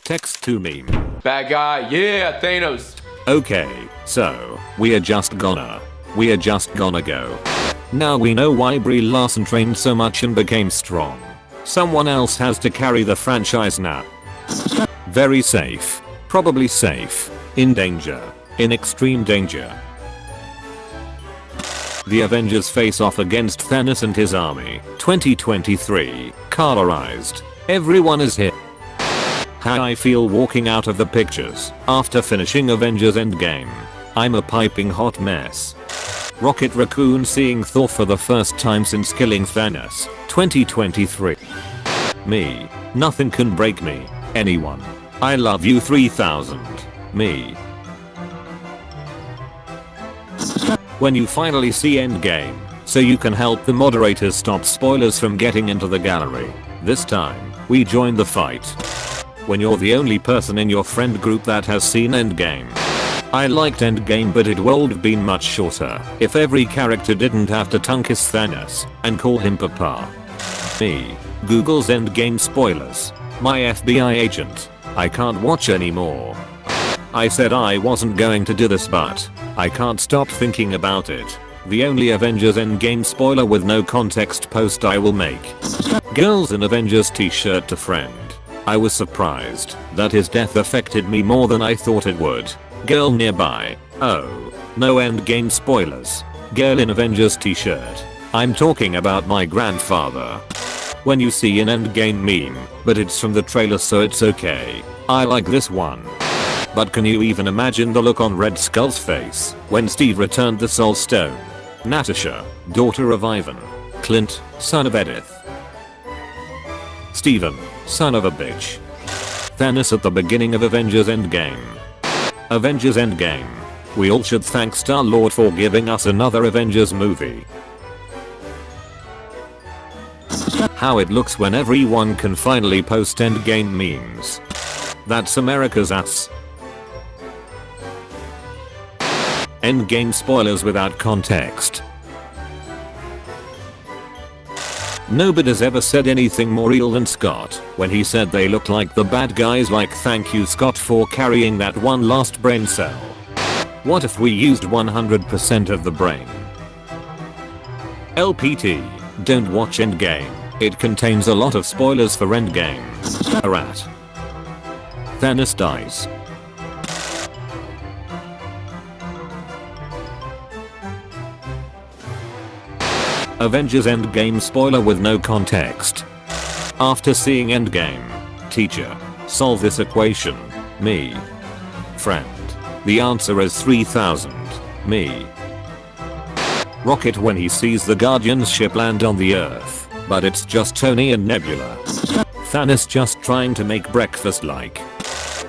Text to meme. Bad guy, yeah, Thanos. Okay, so, we are just gonna go. Now we know why Brie Larson trained so much and became strong. Someone else has to carry the franchise now. Very safe. Probably safe. In danger. In extreme danger. The Avengers face off against Thanos and his army. 2023. Colorized. Everyone is here. How I feel walking out of the pictures after finishing Avengers Endgame. I'm a piping hot mess. Rocket Raccoon seeing Thor for the first time since killing Thanos. 2023. Me. Nothing can break me. Anyone. I love you 3000. Me. When you finally see Endgame, so you can help the moderators stop spoilers from getting into the gallery. This time, we join the fight. When you're the only person in your friend group that has seen Endgame. I liked Endgame, but it would have been much shorter if every character didn't have to tongue kiss Thanos and call him Papa. Me. Google's Endgame spoilers. My FBI agent. I can't watch anymore. I said I wasn't going to do this, but I can't stop thinking about it. The only Avengers Endgame spoiler with no context post I will make. Girls in Avengers t-shirt to friend. I was surprised that his death affected me more than I thought it would. Girl nearby. Oh. No Endgame spoilers. Girl in Avengers t-shirt. I'm talking about my grandfather. When you see an Endgame meme, but it's from the trailer so it's okay. I like this one. But can you even imagine the look on Red Skull's face when Steve returned the Soul Stone? Natasha, daughter of Ivan. Clint, son of Edith. Steven, son of a bitch. Thanos at the beginning of Avengers Endgame. Avengers Endgame. We all should thank Star-Lord for giving us another Avengers movie. How it looks when everyone can finally post Endgame memes. That's America's ass. Endgame spoilers without context. Nobody's ever said anything more real than Scott when he said they look like the bad guys, like thank you Scott for carrying that one last brain cell. What if we used 100% of the brain? LPT, don't watch Endgame. It contains a lot of spoilers for Endgame. A rat. Thanos dies. Avengers Endgame spoiler with no context. After seeing Endgame. Teacher. Solve this equation. Me. Friend. The answer is 3000. Me. Rocket when he sees the Guardians ship land on the Earth. But it's just Tony and Nebula. Thanos just trying to make breakfast like.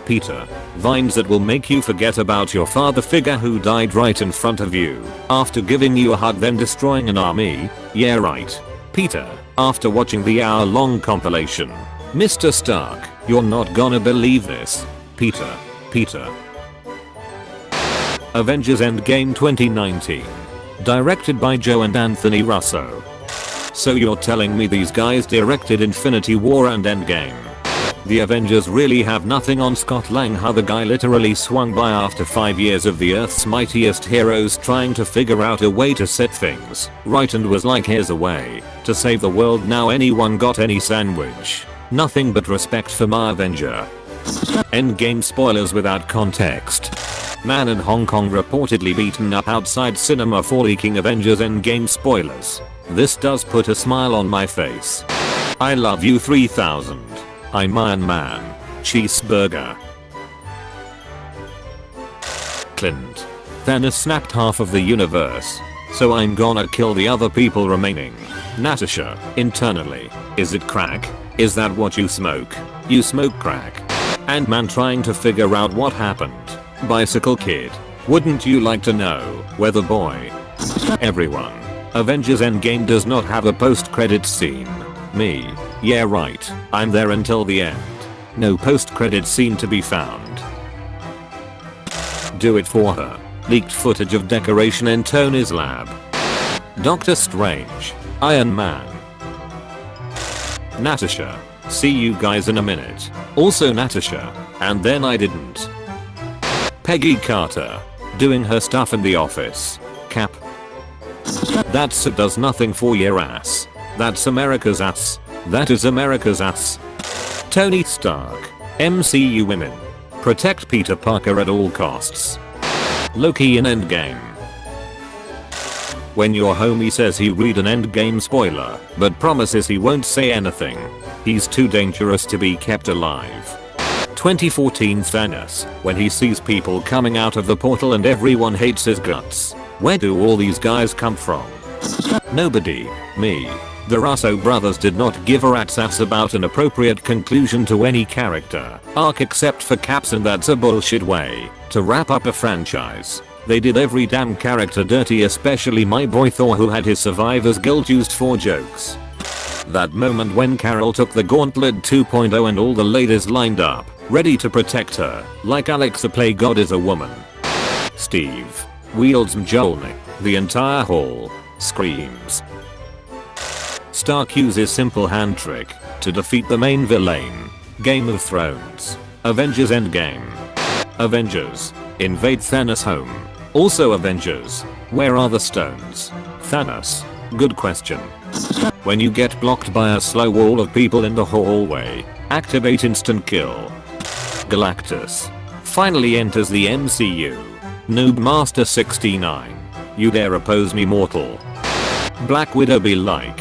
Peter. Vines that will make you forget about your father figure who died right in front of you after giving you a hug then destroying an army. Yeah right. Peter. After watching the hour-long compilation. Mr. Stark, you're not gonna believe this. Peter. Peter. Avengers Endgame 2019. Directed by Joe and Anthony Russo. So you're telling me these guys directed Infinity War and Endgame? The Avengers really have nothing on Scott Lang, how the guy literally swung by after 5 years of the Earth's mightiest heroes trying to figure out a way to set things right and was like, here's a way to save the world. Now anyone got any sandwich? Nothing but respect for my Avenger. Endgame spoilers without context. Man in Hong Kong reportedly beaten up outside cinema for leaking Avengers Endgame spoilers. This does put a smile on my face. I love you 3000. I'm Iron Man. Cheeseburger. Clint. Thanos snapped half of the universe. So I'm gonna kill the other people remaining. Natasha. Internally. Is it crack? Is that what you smoke? You smoke crack. Ant-Man trying to figure out what happened. Bicycle Kid. Wouldn't you like to know, Weather Boy? Everyone. Avengers Endgame does not have a post-credits scene. Me. Yeah right, I'm there until the end. No post-credits scene to be found. Do it for her. Leaked footage of decoration in Tony's lab. Doctor Strange. Iron Man. Natasha. See you guys in a minute. Also Natasha. And then I didn't. Peggy Carter. Doing her stuff in the office. Cap. That's does nothing for your ass. That's America's ass. That is America's ass. Tony Stark. MCU women. Protect Peter Parker at all costs. Loki in Endgame. When your homie says he read an Endgame spoiler, but promises he won't say anything. He's too dangerous to be kept alive. 2014 Thanos, when he sees people coming out of the portal and everyone hates his guts. Where do all these guys come from? Nobody. Me. The Russo brothers did not give a rat's ass about an appropriate conclusion to any character arc except for Caps, and that's a bullshit way to wrap up a franchise. They did every damn character dirty, especially my boy Thor, who had his survivor's guilt used for jokes. That moment when Carol took the Gauntlet 2.0 and all the ladies lined up, ready to protect her, like Alexa Play God is a woman. Steve wields Mjolnir. The entire hall screams. Stark uses simple hand trick to defeat the main villain. Game of Thrones. Avengers Endgame. Avengers invade Thanos' home. Also Avengers. Where are the stones? Thanos. Good question. When you get blocked by a slow wall of people in the hallway, activate instant kill. Galactus finally enters the MCU. Noob Master 69. You dare oppose me, mortal? Black Widow be like.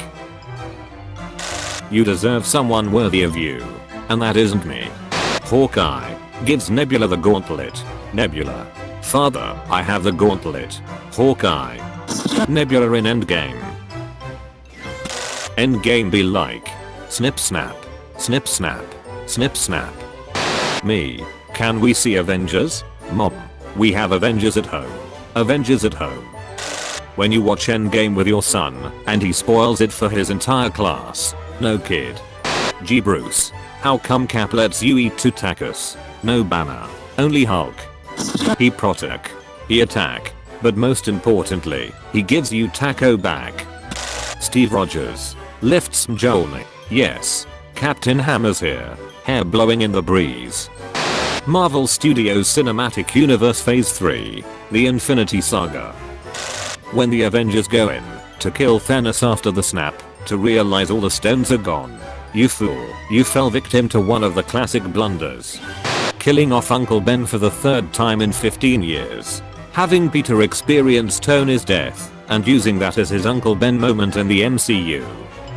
You deserve someone worthy of you. And that isn't me. Hawkeye gives Nebula the gauntlet. Nebula. Father, I have the gauntlet. Hawkeye. Nebula in Endgame. Endgame be like. Snip snap. Snip snap. Snip snap. Me. Can we see Avengers? Mom. We have Avengers at home. Avengers at home. When you watch Endgame with your son, and he spoils it for his entire class. No kid. Gee Bruce. How come Cap lets you eat 2 tacos? No Banner. Only Hulk. He protect. He attack. But most importantly, he gives you taco back. Steve Rogers. Lifts Mjolnir. Yes. Captain Hammer's here. Hair blowing in the breeze. Marvel Studios Cinematic Universe Phase 3. The Infinity Saga. When the Avengers go in to kill Thanos after the snap, to realize all the stones are gone. You fool, you fell victim to one of the classic blunders. Killing off Uncle Ben for the 3rd time in 15 years. Having Peter experience Tony's death, and using that as his Uncle Ben moment in the MCU.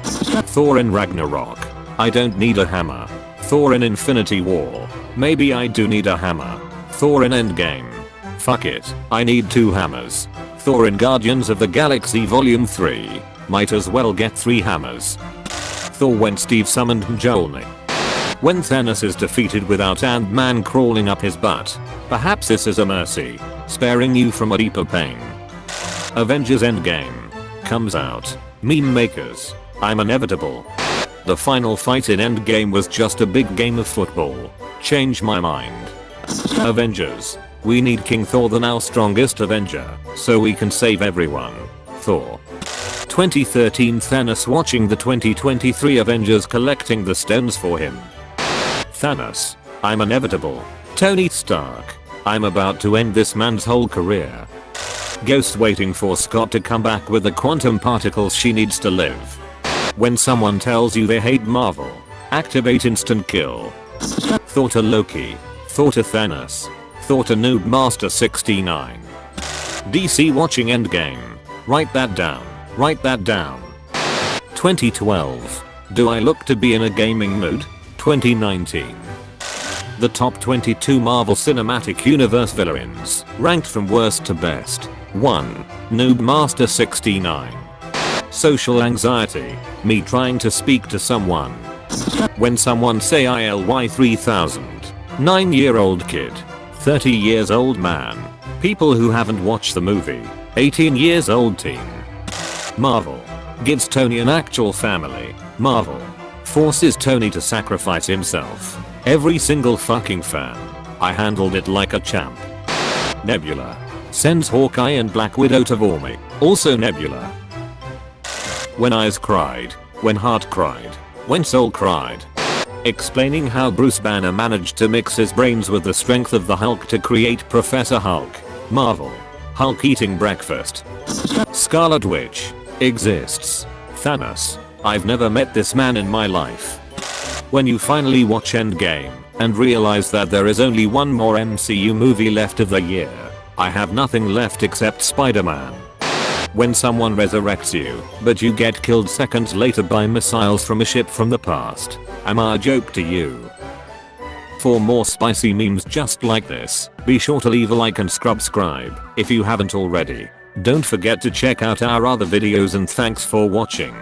Thor in Ragnarok. I don't need a hammer. Thor in Infinity War. Maybe I do need a hammer. Thor in Endgame. Fuck it, I need 2 hammers. Thor in Guardians of the Galaxy Volume 3. Might as well get 3 hammers. Thor when Steve summoned Mjolnir. When Thanos is defeated without Ant-Man crawling up his butt. Perhaps this is a mercy, sparing you from a deeper pain. Avengers Endgame comes out. Meme makers. I'm inevitable. The final fight in Endgame was just a big game of football. Change my mind. Avengers. We need King Thor, the now strongest Avenger, so we can save everyone. Thor. 2013 Thanos watching the 2023 Avengers collecting the stones for him. Thanos. I'm inevitable. Tony Stark. I'm about to end this man's whole career. Ghost waiting for Scott to come back with the quantum particles she needs to live. When someone tells you they hate Marvel, activate instant kill. Thor to Loki. Thor to Thanos. Thor to Noob Master 69. DC watching Endgame. Write that down. Write that down. 2012. Do I look to be in a gaming mood? 2019. The top 22 Marvel Cinematic Universe villains, ranked from worst to best. 1. Noob Master 69. Social anxiety. Me trying to speak to someone. When someone say ILY 3000. 9-year-old kid. 30 years old man. People who haven't watched the movie. 18 years old teen. Marvel. Gives Tony an actual family. Marvel. Forces Tony to sacrifice himself. Every single fucking fan. I handled it like a champ. Nebula. Sends Hawkeye and Black Widow to Vormir. Also Nebula. When eyes cried. When heart cried. When soul cried. explaining how Bruce Banner managed to mix his brains with the strength of the Hulk to create Professor Hulk. Marvel. Hulk eating breakfast. Scarlet Witch exists. Thanos. I've never met this man in my life. When you finally watch Endgame and realize that there is only one more MCU movie left of the year, I have nothing left except Spider-Man. When someone resurrects you, but you get killed seconds later by missiles from a ship from the past, am I a joke to you? For more spicy memes just like this, be sure to leave a like and subscribe if you haven't already. Don't forget to check out our other videos and thanks for watching.